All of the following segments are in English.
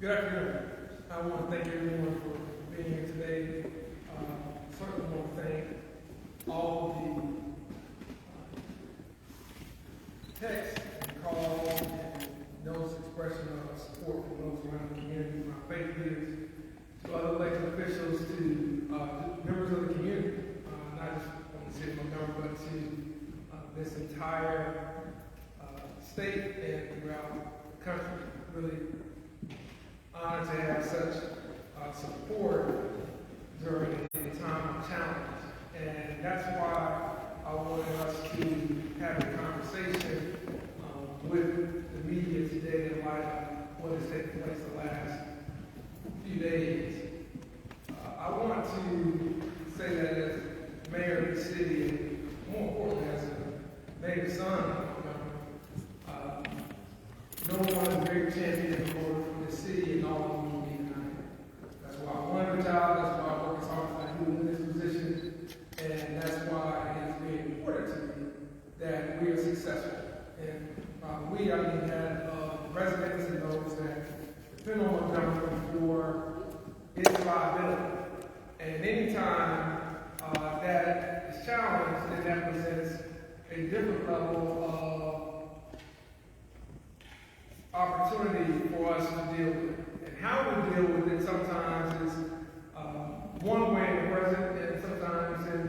Good afternoon. I want to thank everyone for being here today. Certainly want to thank all the texts and calls and those expression of support from those around the community, my faith leaders, to other elected officials, to members of the community, not just from the city of Montgomery, but to this entire state and throughout the country. Really honored to have such support during a time of challenge. And that's why I wanted us to have a conversation with the media today in light of what has taken place the last few days. I want to say that as mayor of the city, and more importantly as a native son of Montgomery, no one is a great champion for the city and all of the community tonight. That's why I wanted a job, that's why I work as hard as I do in this position, and that's why it is very important to me that we are successful. And we, I mean, have residents and those that depend on Montgomery for its viability. And anytime that is challenged, then that presents a different level of opportunity for us to deal with. And how we deal with it sometimes is one way in the present, and sometimes in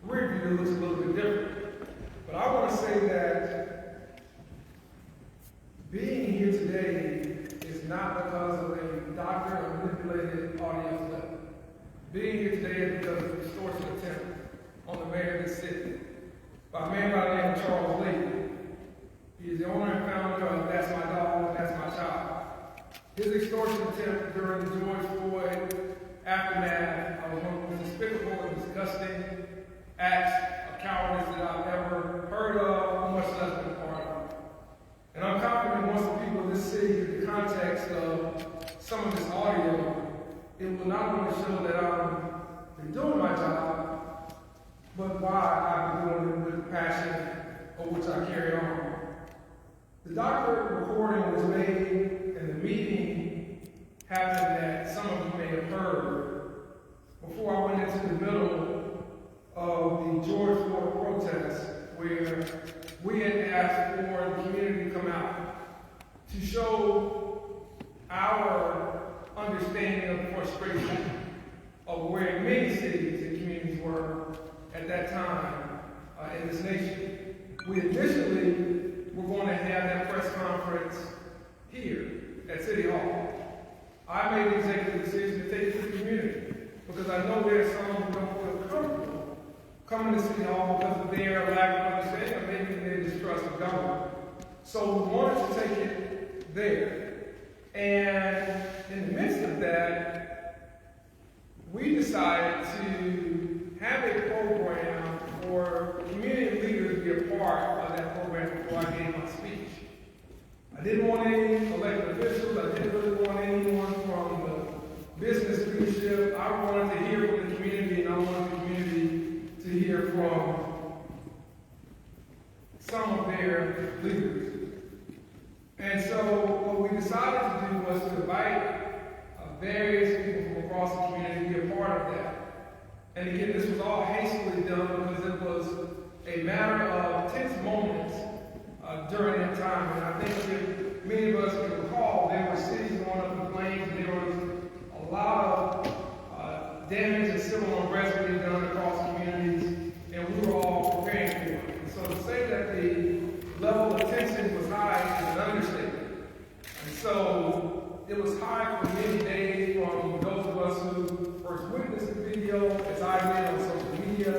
the rear view it looks a little bit different. But I want to say that being here today is not because of a doctor or manipulated audio clip. Being here today is because of the extortion attempt on the mayor of the city by a man by the name of Charles Lee. He is the owner and founder of That's My Dog, That's My Child. His extortion attempt during the George Floyd aftermath was one of the most despicable and disgusting acts of cowardice that I've ever heard of, much less been a part of. And I'm confident once the people of this city get the context of some of this audio, it will not only show that I've been doing my job, but why I've been doing it with the passion of which I carry on. The doctor recording was made, and the meeting happened that some of you may have heard before I went into the middle of the George Floyd protest, where we had asked for the community to come out to show our understanding of the frustration of where many cities and communities were at that time in this nation. We initially were going to have that press conference here at City Hall. I made the executive decision to take it to the community because I know there's some who don't feel comfortable coming to City Hall because of their lack of understanding or maybe their distrust of government. So we wanted to take it there. And in the midst of that, we decided to have a program for community leaders to be a part of that program before I gave my speech. I didn't want any elected officials, I didn't really want anyone from the business leadership. I wanted to hear from the community, and I wanted the community to hear from some of their leaders. And so what we decided to do was to invite various people from across the community to be a part of that. And again, this was all hastily done because it was a matter of tense moments during that time. And I think if many of us can recall, there were cities going up in flames, and there was a lot of damage and civil unrest being done across communities, and we were all preparing for it. And so to say that the level of tension was high is an understatement. And so it was high for many days from those of us who first witnessed the video, as I did on social media,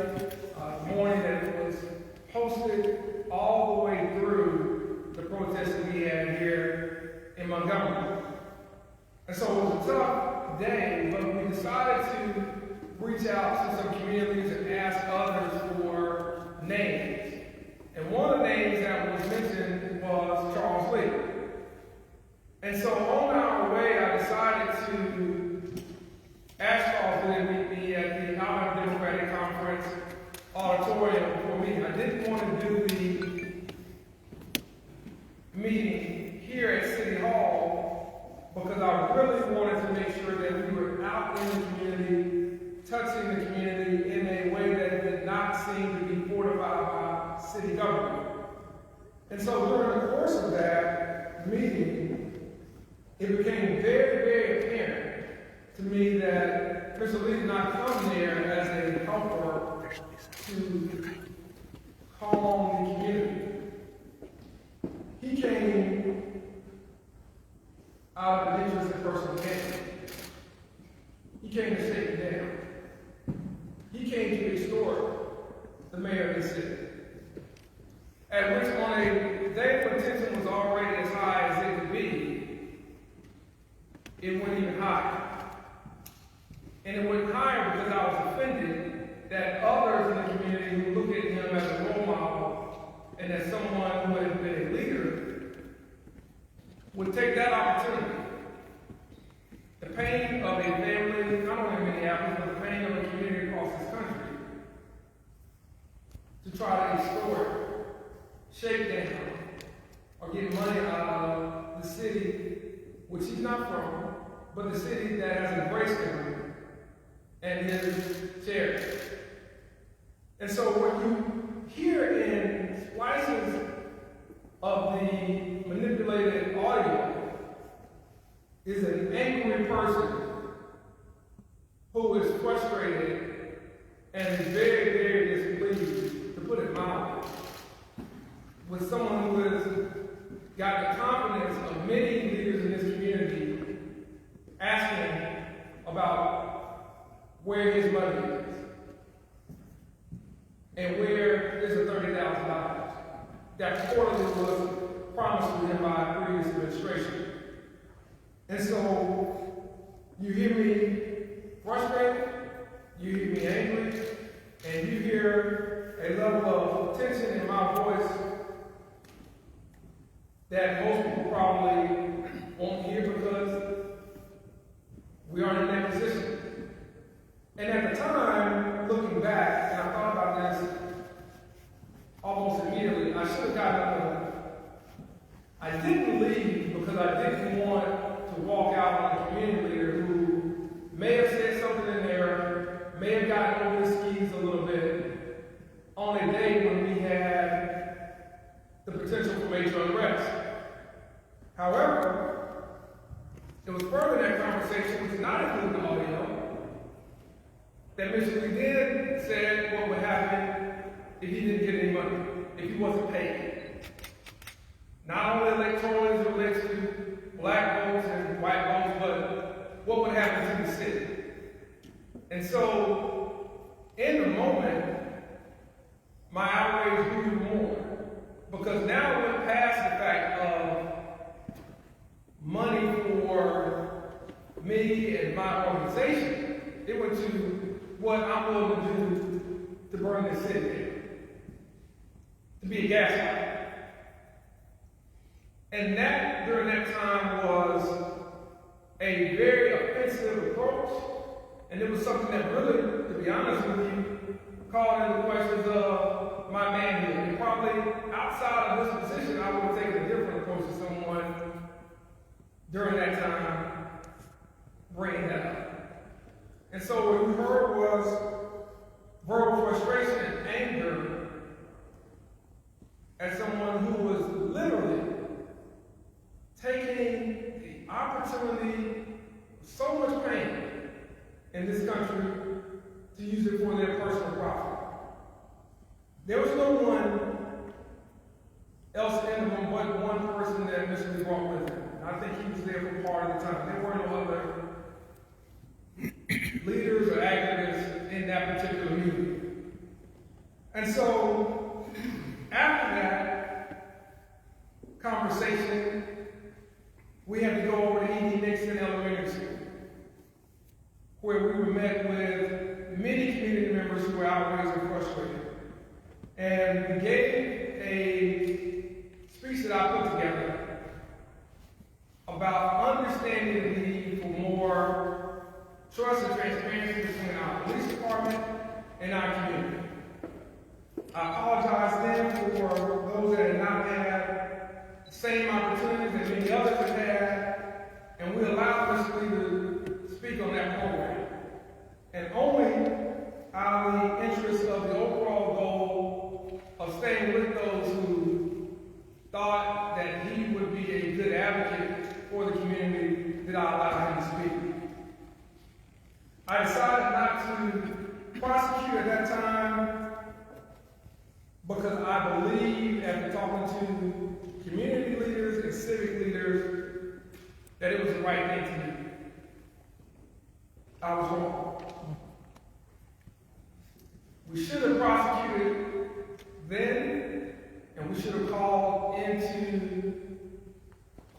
the morning that it was posted, all the way through the protests that we had here in Montgomery. And so it was a tough day, but we decided to reach out to some communities and ask others for names. And one of the names that was mentioned was Charles Lee. And so on our way, I decided to ask Charles Lee to meet me at the Gumptown Democratic Conference auditorium for me. I didn't want to do the meeting here at City Hall because I out in the community, touching the community in a way that did not seem to be fortified by city government. And so during the course of that meeting, it became very, very apparent to me that Mr. Lee did not come there as a helper to calm the community. He came out of an interest in personal gain. He came to shake it down. He came to extort the mayor of the city. At which on a day when tension was already as high as it could be, it went even higher. And it went higher because I was offended that others in the community who look at him as a role model and as someone who has been a leader would take that opportunity. The pain of a family, not only in Minneapolis, but the pain of a community across this country, to try to extort, shake down, or get money out of the city, which he's not from, but the city that has embraced him and his charity. And so what you hear in splices of the manipulated audio is an angry person who is frustrated and is very, very displeased, to put it mildly, with someone who has got the confidence of many leaders in this community asking about where his money is and where is the $30,000 that reportedly was promised to him by a previous administration. And so you hear me frustrated, you hear me angry, and you hear a level of tension in my voice that most people probably won't hear because we aren't in that position. And at the time, looking back, and I thought about this almost immediately, I should have gotten up. I didn't leave because I didn't want to walk out on a community leader who may have said something in there, may have gotten over his skis a little bit, on a day when we had the potential for major unrest. However, it was further in that conversation, which did not include the audio, that Mr. Lee then said what would happen if he didn't get any money, if he wasn't paid. Not only electorally as it relates to black votes and white votes, but what would happen to the city. And so, in the moment, my outrage grew even more, because now it went past the fact of money for me and my organization. It went to what I'm willing to do to burn this city down, to be a gaslighter. And that, during that time, was a very offensive approach, and it was something that really, to be honest with you, called into questions of my manhood. And probably outside of this position, I would have taken a different approach to someone during that time bringing that up. And so what we heard was verbal frustration and anger at someone who was literally taking the opportunity, so much pain in this country, to use it for their personal profit. There was no one else in the room but one person that Mr. Lee brought with him. I think he was there for part of the time. There were no other leaders or activists in that particular meeting. And so, after that conversation, we had to go over to E.D. Nixon Elementary School, where we were met with many community members who were outraged and frustrated. And we gave a speech that I put together about understanding the need for more trust and transparency between our police department and our community. I apologize then for those that had not had the same opportunities that many others have had, and we allowed Mr. Lee to speak on that program. and only out of the interest of the overall goal of staying with those who thought that he would be a good advocate for the community, did I allow him to speak. I decided not to prosecute at that time because I believed, after talking to community leaders and civic leaders, that it was the right thing to do. I was wrong. We should have prosecuted then, and we should have called into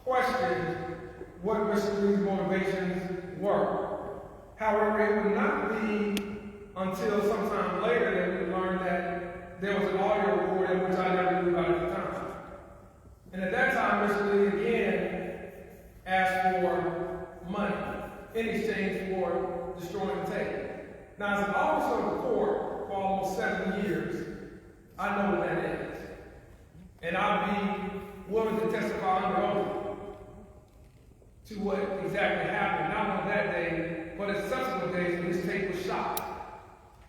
question what Mr. Lee's motivations were. However, it would not be until sometime later that we learned that there was an audio recording, which I never knew about at the time. And at that time, Mr. Lee again asked for money in exchange for destroying the tape. Now, as an officer of the court for almost 7 years, I know what that is. And I'll be willing to testify under oath to what exactly happened, not on that day, but in subsequent days when this tape was shot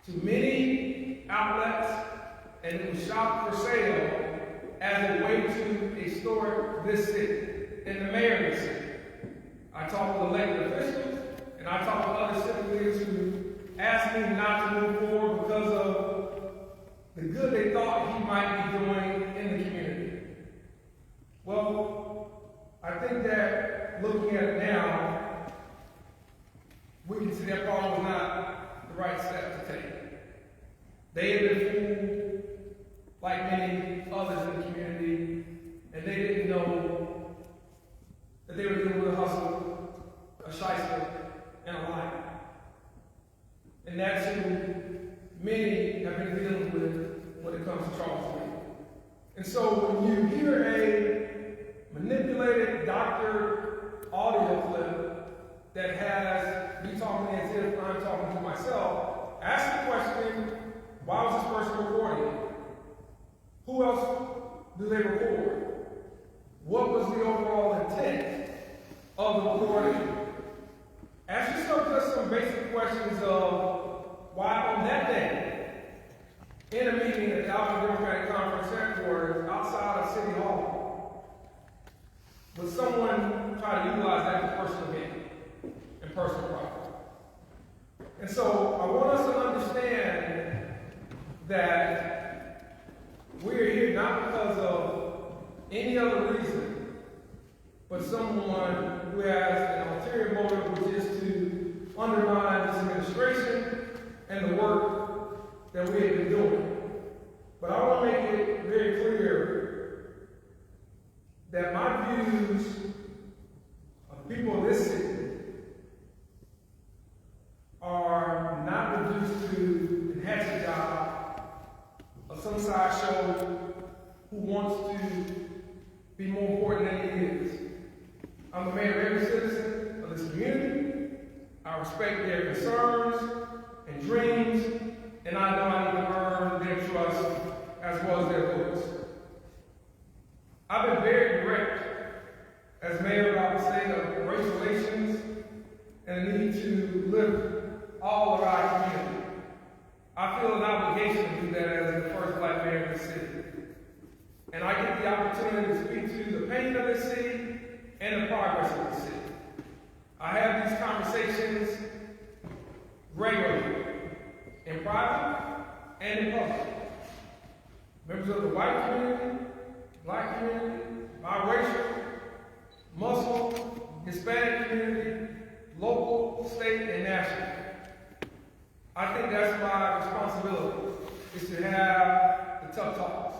to many outlets, and it was shot for sale as a way to extort this city and the mayor of the city. I talked with elected officials, and I talked with other civic leaders who asked me not to move forward because of the good they thought he might be doing in the community. Well, I think that looking at it now, we can see that probably was not the right step to take. They had been fooled like many others in the community, and they didn't know that they were dealing with a hustle, a shyster, and a lie. And that's who many have been dealing with when it comes to Charles Lee. And so when you hear a manipulated doctor audio clip that has me talking as if I'm talking to myself, ask the question, why was this person recording? Who else do they record? What was the overall intent of the recording? Ask yourself just some basic questions of why on that day, in a meeting at the Alpha Democratic Conference headquarters outside of City Hall, would someone try to utilize that for personal gain and personal profit? And so I want us to understand that we're here not because of any other reason, but someone who has an ulterior motive, which is to undermine this administration and the work that we have been doing. But I want to make it very clear that my views of people in this city are not reduced to an hatchet job of some sideshow who wants to be more important than he is. I'm a man of every citizen of this community. I respect their concerns and dreams, and I know I need to earn their trust as well as their votes. I've been very direct as mayor about the state of race relations and the need to lift all of our community. I feel an obligation to do that as the first black mayor of the city. And I get the opportunity to speak to the pain of the city and the progress of the city. I have these conversations regularly, in private and in public. Members of the white community, black community, biracial, Muslim, Hispanic community, local, state, and national. I think that's my responsibility, is to have the tough talks.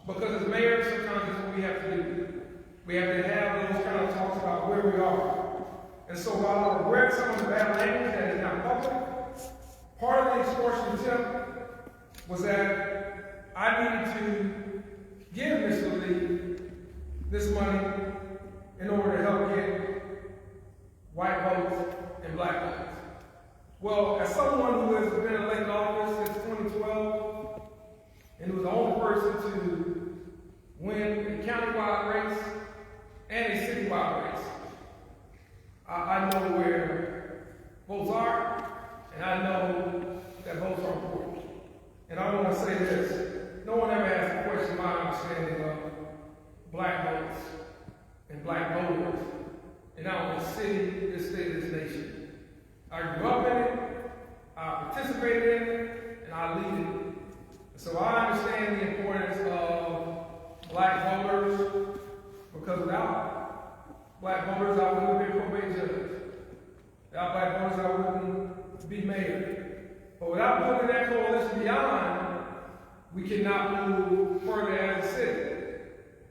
Because as mayors, sometimes that's what we have to do. We have to have those kind of talks about where we are. And so while I regret some of the bad language that is not public, part of the extortion attempt was that I needed to give Mr. Lee this money in order to help get white votes and black votes. Well, as someone who has been in elected office since 2012, and who was the only person to win a countywide race and a citywide race, I know where votes are, And I know that votes are important. And I want to say this. No one ever asked the question my understanding of black votes and black voters in our city, this state, this nation. I grew up in it, I participated in it, and I lead it. So I understand the importance of black voters, because without black voters, I wouldn't have been probate judge. Without black voters, I wouldn't be mayor. But without putting that coalition beyond, we cannot move further as a city.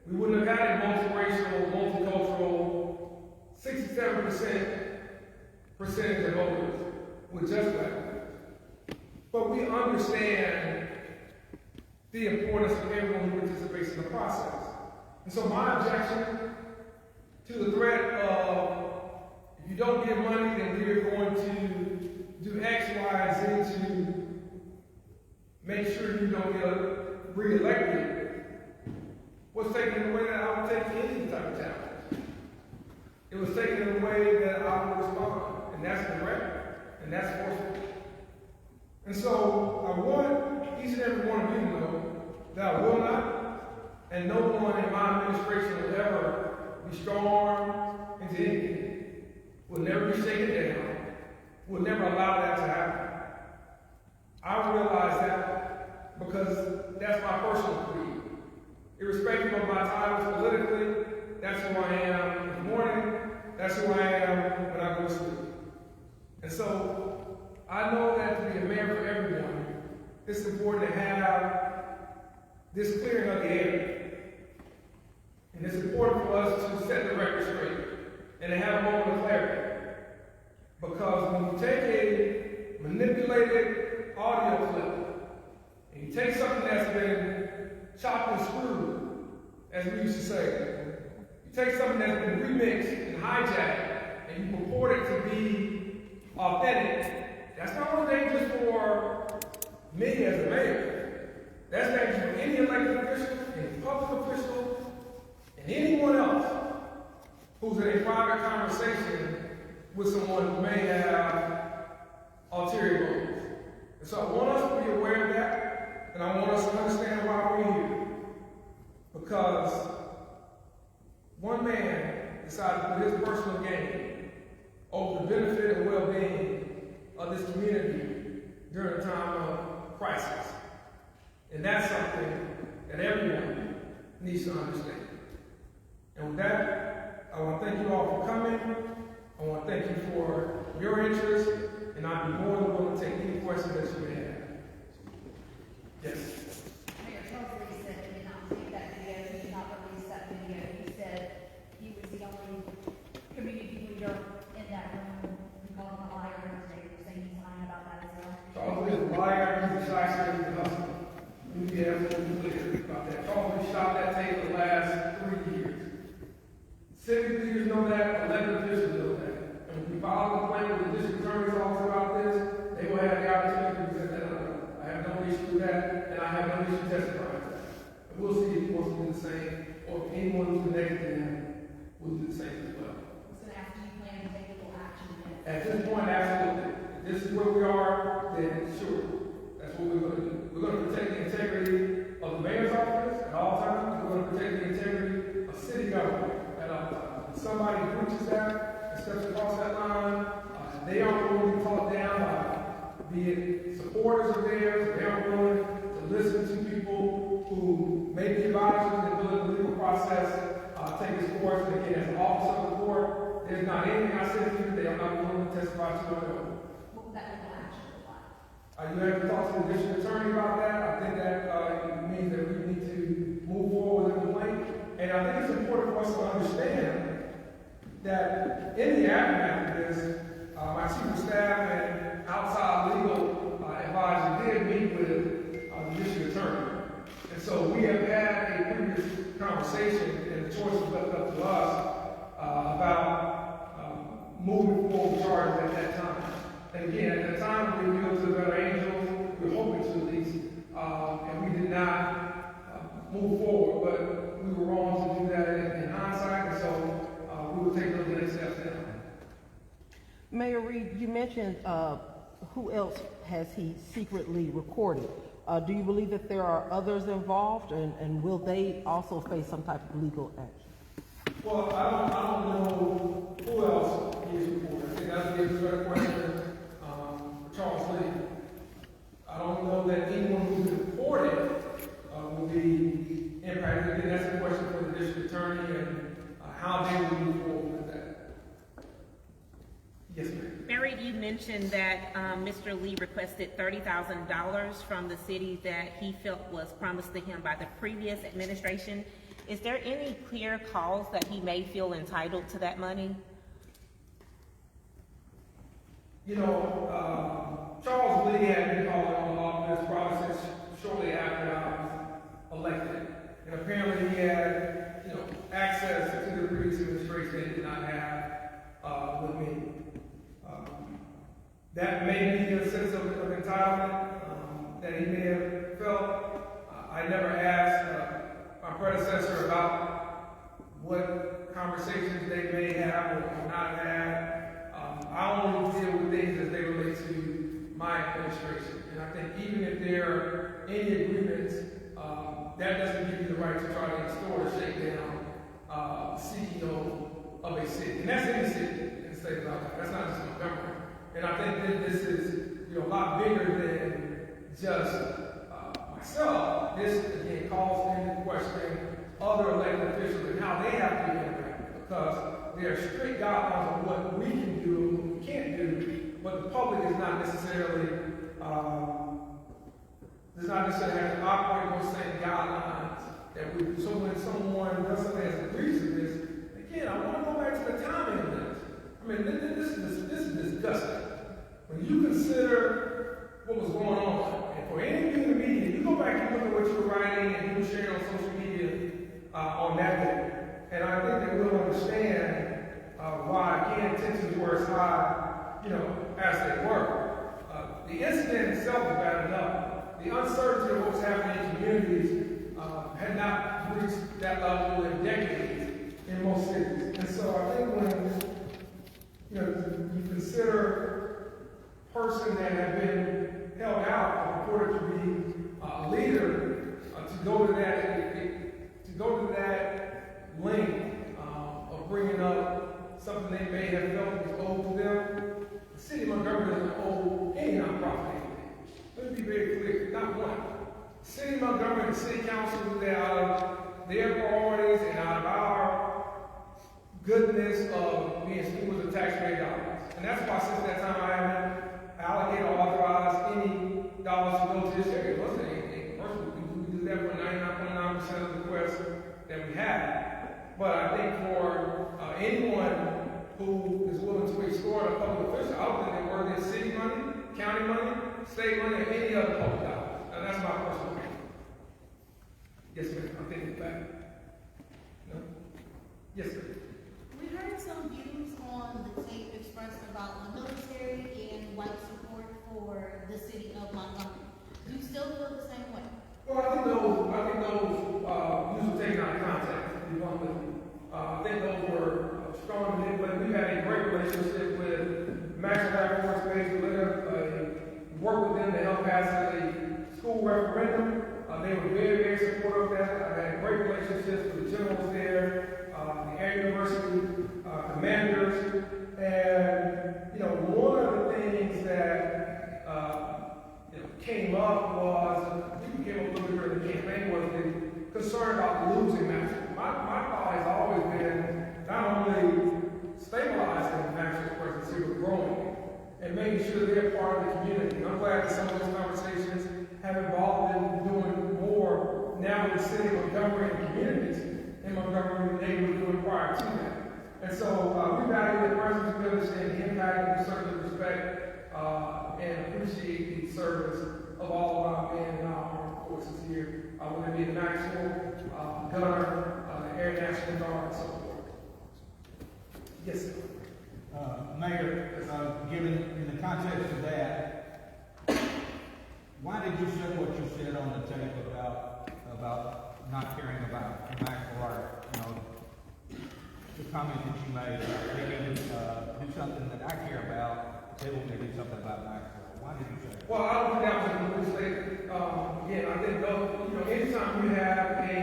We wouldn't have had a multiracial, multicultural, 67% percentage of voters with just black voters. But we understand the importance of everyone who participates in the process. And so my objection to the threat of, if you don't give money, then we're going to do X, Y, and Z to make sure you don't get re-elected, was taken in a way that I would take any type of challenge. It was taken in a way that I would respond, and that's direct, and that's forceful. And so I want each and every one of you to know that I will not, and no one in my administration will ever be stormed into anything. Will never be shaken down. Will never allow that to happen. I realize that because that's my personal creed. Irrespective of my titles politically, that's who I am in the morning, that's who I am when I go to sleep. And so I know that to be a mayor for everyone, it's important to have this clearing of the air. And it's important for us to set the record straight and to have a moment of clarity. Because when you take a manipulated audio clip and you take something that's been chopped and screwed, as we used to say, you take something that's been remixed and hijacked and you purport it to be authentic, that's not only dangerous for me as a mayor, that's dangerous for any elected official, any public official, and anyone else who's in a private conversation with someone who may have ulterior motives. And so I want us to be aware of that, and I want us to understand why we're here. Because one man decided to put his personal gain over the benefit and well-being of this community during a time of crisis. And that's something that everyone needs to understand. And with that, I want to thank you all for coming. I want to thank you for your interest, and I'd be more than willing to take any questions that you may have. Yes? Mayor Montgomery said he did not take that video, he did not release that video. He said he was the only community leader in that room. He called him a liar and saying he's lying about that as well. Charles is a liar, he's a shyster, he's a hustler. We need to be absolutely clear about that. Charles has shot that tape for the last 3 years. Civic leaders know that, elected officials know that. And when we file a complaint with the district attorney's office about this, they will have the opportunity to present that up. I have no issue with that, and I have no issue testifying to that. And we'll see if he wants to do the same, or if anyone who's connected to him will do the same as well. I was going to ask, do you plan to take legal action against? At this point, absolutely. If this is where we are, then sure. That's what we're going to do. We're going to protect the integrity of the mayor's office at all times. We're going to protect the integrity of city government at all times. If somebody breaches that and steps across that line, they aren't willing to be talked down by, be it supporters of theirs, they aren't willing to listen to people who may be advisors and build the legal process, take this course, and again, as an officer of the court, there's not anything I said to you they are not willing to testify to on their own. What would that legal action look like? You have to talk to the district attorney about that. I think that means that we need to move forward with a complaint. And I think it's important for us to understand that in the aftermath of this, my chief of staff and outside legal advisor did meet with the district attorney. And so we have had a previous conversation, and the choice was left up to us about moving forward charges at that time. And again, at the time we revealed to the better angels, we were hoping to at least, and we did not move forward, but we were wrong to do that in hindsight, and so we will take those next steps now. Mayor Reed, you mentioned who else has he secretly recorded? Do you believe that there are others involved, and will they also face some type of legal action? Well, I don't know who else he's reported. I think that would be a better question for Charles Lee. I don't know that anyone who's reported will be impacted. I think that's a question for the district attorney and how they will move forward with that. Yes, ma'am. Mary, you mentioned that Mr. Lee requested $30,000 from the city that he felt was promised to him by the previous administration. Is there any clear cause that he may feel entitled to that money? You know, Charles Lee had been calling on the law this process shortly after I was elected. And apparently he had, you know, access to the previous administration that he did not have with me. That may be a sense of entitlement that he may have felt. I never asked my predecessor about what conversations they may have or not have. I only deal with things as they relate to my administration. And I think even if there are any agreements, that doesn't give you the right to try to extort or shake down CEO of a city. And that's any city in the state of Alabama. That's not just Montgomery. And I think that this is, you know, a lot bigger than just myself. This, again, calls into question other elected officials and how they have to be interacted, because there are strict guidelines on what we can do and what we can't do, but the public is not necessarily does not necessarily have to operate those same guidelines that we do. So when someone does something as egregious as this, again, I want to go back to the timing of this. I mean, this is disgusting. When you consider what was going on, and for any of you in the media, you go back and look at what you were writing and you were sharing on social media on that day, and I think that we'll understand why, again, tensions were as high, you know, as they were. The incident itself was bad enough. The uncertainty of what was happening in communities had not reached that level in decades in most cities. And so I think when you consider a person that had been held out, reported to be a leader, to go to that length of bringing up something they may have felt was owed to them. The city of Montgomery doesn't owe any nonprofit anything. Let me be very clear, not one. The city of Montgomery and the city council do that out of their priorities and out of our goodness of being stewards of taxpayer dollars. And that's why since that time I haven't allocated or authorized any dollars to go to this area. It wasn't anything personal. We do that for 99.9% of the requests that we have. But I think for anyone who is willing to extort a public official, I don't think they're worthy of city money, county money, state money, or any other public dollars. And that's my personal opinion. Yes, ma'am. I'm thinking back. No? Yes, ma'am. We heard some views on the tape expressed about the military and white support for the city of Montgomery. Do you still feel the same way? Well, I think those views were taken out of context, to be blunt with you. I think those were strong manipulated. We've had a great relationship with Maxwell Air Force Base. We worked with them to help pass a school referendum. They were very, very supportive of that. I've had great relationships with the generals there, the Air University commanders. And, you know, one of the things that came up was, we came up a little bit during the campaign, was the concern about losing Maxwell. My thought has always been not only stabilizing Maxwell's presence here, but growing it and making sure they're part of the community. And I'm glad that some of those conversations have involved in doing more now with the city of Montgomery and communities in Montgomery than they were doing prior to that. And so we value their presence, we understand the impact, and we certainly respect and appreciate the service of all of our men and our armed forces here, whether it be the Maxwell, Gunner, the Air National Guard, and so forth. Yes, sir. Mayor, given in the context of that, why did you say what you said on the tape about not caring about Maxwell, or the comment that you made? They can do something that I care about. They will do something about Maxwell. Well, I don't think that was a complete statement. Again, I think anytime you have a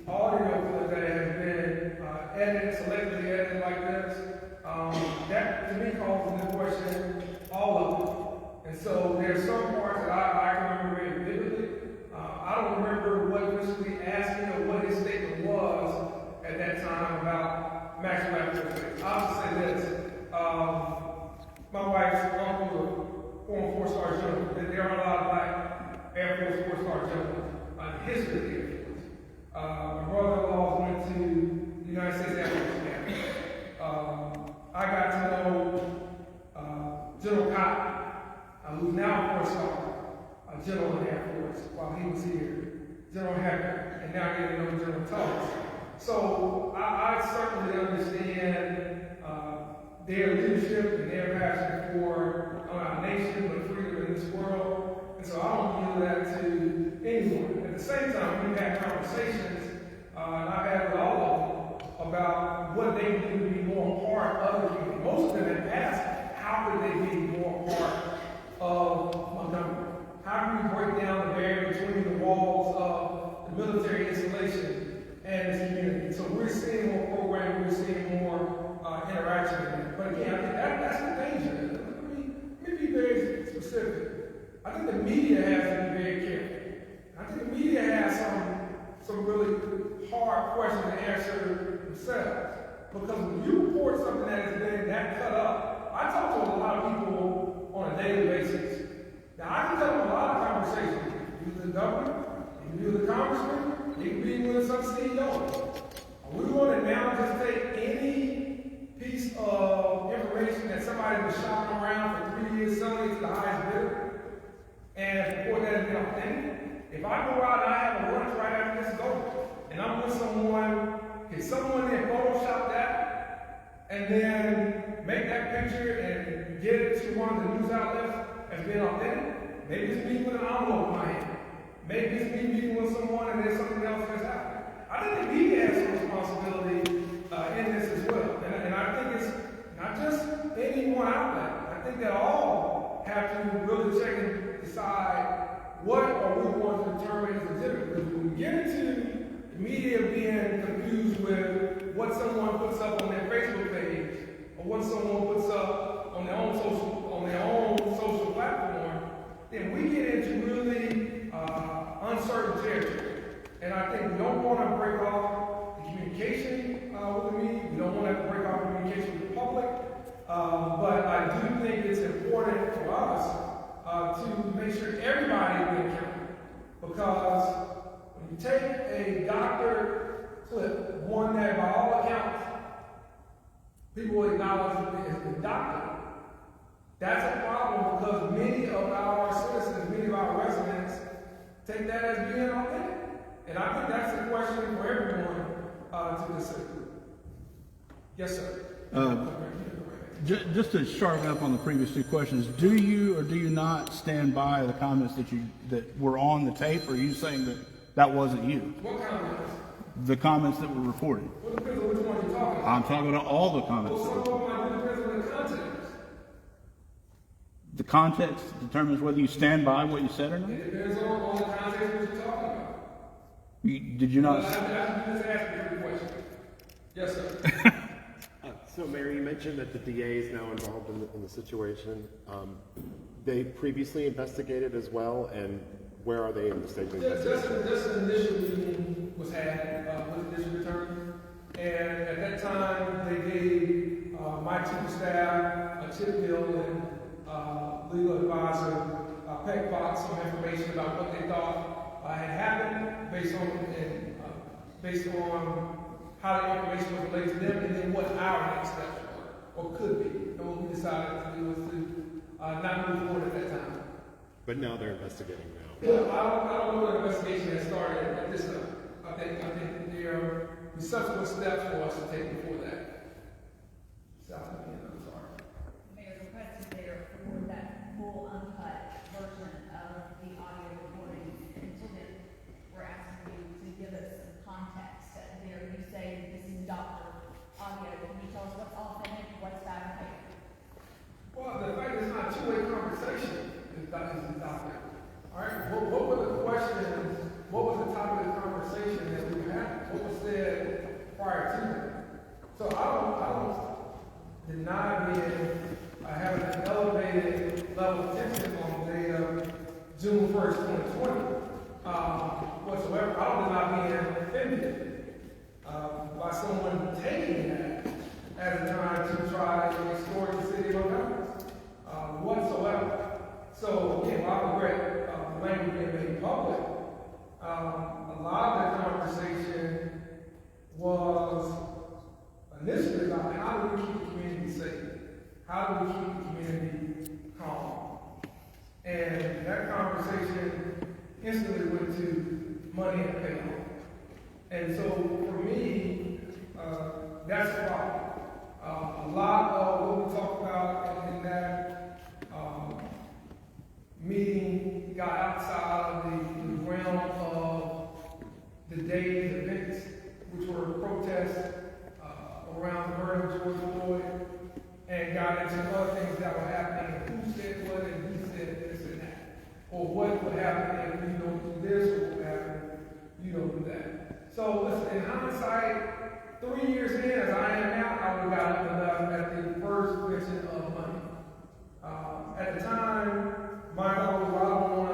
audio clip that has been edited, selectively edited like this, that to me calls into question all of it. And so there's some parts that I can remember very vividly. I don't remember what Mr. Lee asked me or what his statement was at that time about maximum activity. I'll just say this. My wife's uncle was a former 4-star general. There are a lot of black Air Force 4-star generals in the history of the Air Force. My brother-in-law went to the United States Air Force Academy. I got to know General Cotton, who's now a 4-star general in the Air Force while he was here. General Hacker, and now getting to know General Thomas. So I certainly understand their leadership and their passion for our nation, but freedom in this world. And so I don't give that to anyone. At the same time, we've had conversations, and I've had with all of them, about what they do to be more a part of the community. Most of them have asked, how could they be more a part of Montgomery? How can we break down the barrier between the walls of the military installation and this community? So we're seeing more programming, we're seeing more interaction in that. But again, I think that's the danger. Let me be very specific. I think the media has to be very careful. I think the media has some really hard questions to answer themselves. Because when you report something that has been that cut up, I talk to a lot of people on a daily basis. Now, I can tell them a lot of conversations. You can be the governor, you can be the congressman, you can be with some CEO. We want to now just take any piece of information that somebody was shopping around for 3 years, selling it to the highest bidder, and report that as being authentic. If I go out and I have a lunch right after this is over, and I'm with someone, can someone then Photoshop that, and then make that picture and get it to one of the news outlets as being authentic? Maybe it's me with an envelope in my hand. Maybe it's me meeting with someone and there's something else that's happening. I think the media has some responsibility in this as well. And I think it's not just any one outlet. I think that all have to really check and decide what are we going to determine as legitimate. Because when we get into the media being confused with what someone puts up on their Facebook page or what someone puts up on their own social platform, then we get into really uncertain territory. And I think we don't want to break off the communication with the media. We don't want to break off communication with the public. But I do think it's important for us to make sure everybody is being counted. Because when you take a doctor clip, one that by all accounts, people will acknowledge as the doctor, that's a problem because many of our citizens, many of our residents, take that as being authentic. And I think that's a question for everyone to consider. Yes, sir. Just to sharpen up on the previous two questions, do you or do you not stand by the comments that were on the tape, or are you saying that wasn't you? What comments? The comments that were recorded. Well, it depends on which one you're talking about. I'm talking about all the comments. Well, some of them depends on the context. The context determines whether you stand by what you said or not? It depends on the context of what you're talking about. Did you not? Well, I'm just asking you a question. Yes, sir. So, Mayor, you mentioned that the DA is now involved in the situation. They previously investigated as well, and where are they in the stage of investigation? Just an initial meeting was had with the district attorney, and at that time they gave my chief of staff, Chip Hill, and legal advisor Peck Fox some information about what they thought had happened based on how the information was related to them, and then what our next steps were, or could be. And what we decided to do was to not move forward at that time. But now they're investigating now. Well, I don't know what investigation has started at this time. I think there are subsequent steps for us to take before that. South Indiana, I'm sorry. Mayor, the request is there for that full uncut version of the audio recording. Until then, we're asking you to give us some context. There you say this is doctor audio. Can you tell us what's authentic, what's fabricated? Well, the fact is it's not a two-way conversation. his doctor. All right, what were the questions, what was the topic of the conversation that we were having? What was said prior to that? So I don't deny being, having an elevated level of tension on the day of June 1st, 2020, whatsoever. I don't deny being offended by someone taking that as a time to try to extort the city of Montgomery whatsoever. So, again, I regret the language being made public. A lot of the conversation was initially about how do we keep the community safe? How do we keep the community calm? And that conversation instantly went to money and payoff. And so for me, that's the problem. A lot of what we talked about in that meeting got outside of the realm of the day's events, which were protests around the murder of George Floyd, and got into other things that were happening, who said what and who said this and that, or what would happen if you don't do this, or what would happen if you don't do that. So listen, in hindsight, 3 years in, as I am now, I would have gotten enough at the first mention of money. At the time, my thought was, well, I don't want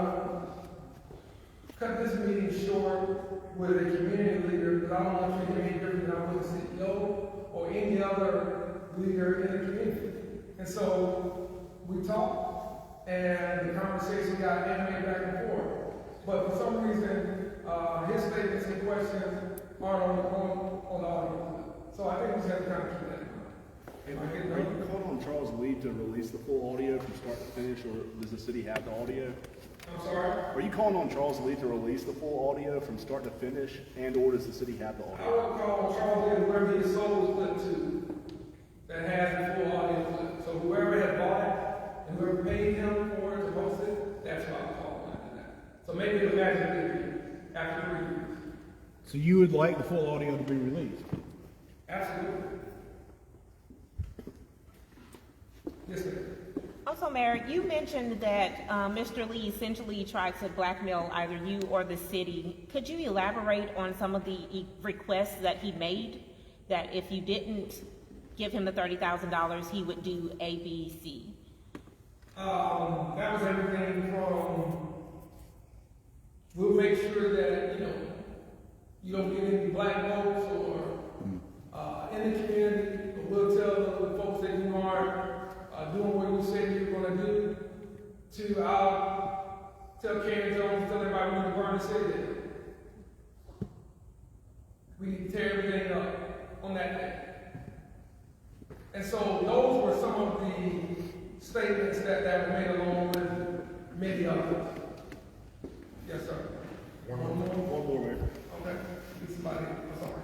to cut this meeting short with a community leader, because I don't want to make any different than I would a CEO or any other leader in the community. And so we talked, and the conversation got animated back and forth. But for some reason, his statements and questions aren't on the audio. So I think we just have to kind of keep that in mind. Are you calling on Charles Lee to release the full audio from start to finish, or does the city have the audio? I'm sorry? Are you calling on Charles Lee to release the full audio from start to finish, and or does the city have the I audio? would call Charles Lee whoever his soul was put to that has the full audio clip. So whoever had bought it and whoever paid him for it to host it, that's what I would call him after that. So maybe it'll magically be after 3 years. So you would like the full audio to be released? Absolutely. Yes, ma'am. Also, Mayor, you mentioned that Mr. Lee essentially tried to blackmail either you or the city. Could you elaborate on some of the requests that he made, that if you didn't give him the $30,000, he would do A, B, C? That was everything from, we'll make sure that, you don't get any black votes or in the community, but we'll tell the folks that you aren't doing what you said you were going to do, to tell Karen Jones, tell everybody we're going to burn the city down. We need to tear everything up on that day. And so those were some of the statements that were made along with many others. Yes, sir. One more, Mayor. Okay. Somebody, I'm sorry.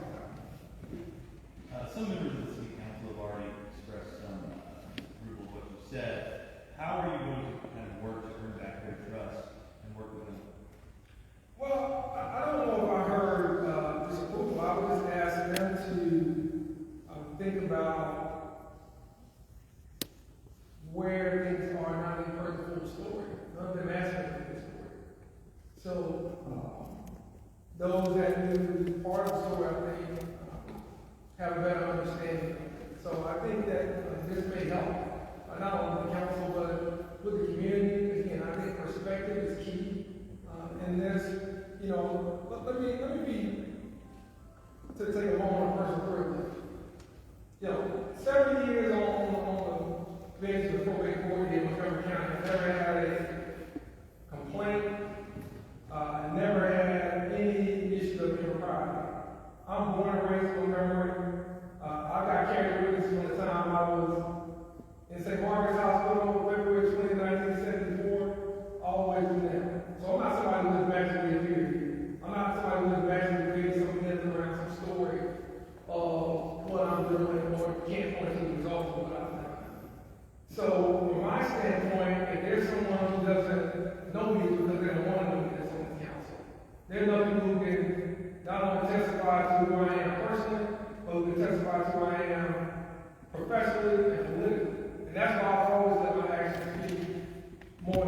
Some members of the city council have already expressed some approval of what you said. How are you going to kind of work to earn back their trust and work with them? Well, I don't know if I heard disapproval. I would just ask them to think about where things are now they've heard the full story. None of them asked me the full story. So those that knew part of the story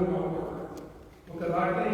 with my word. Because I think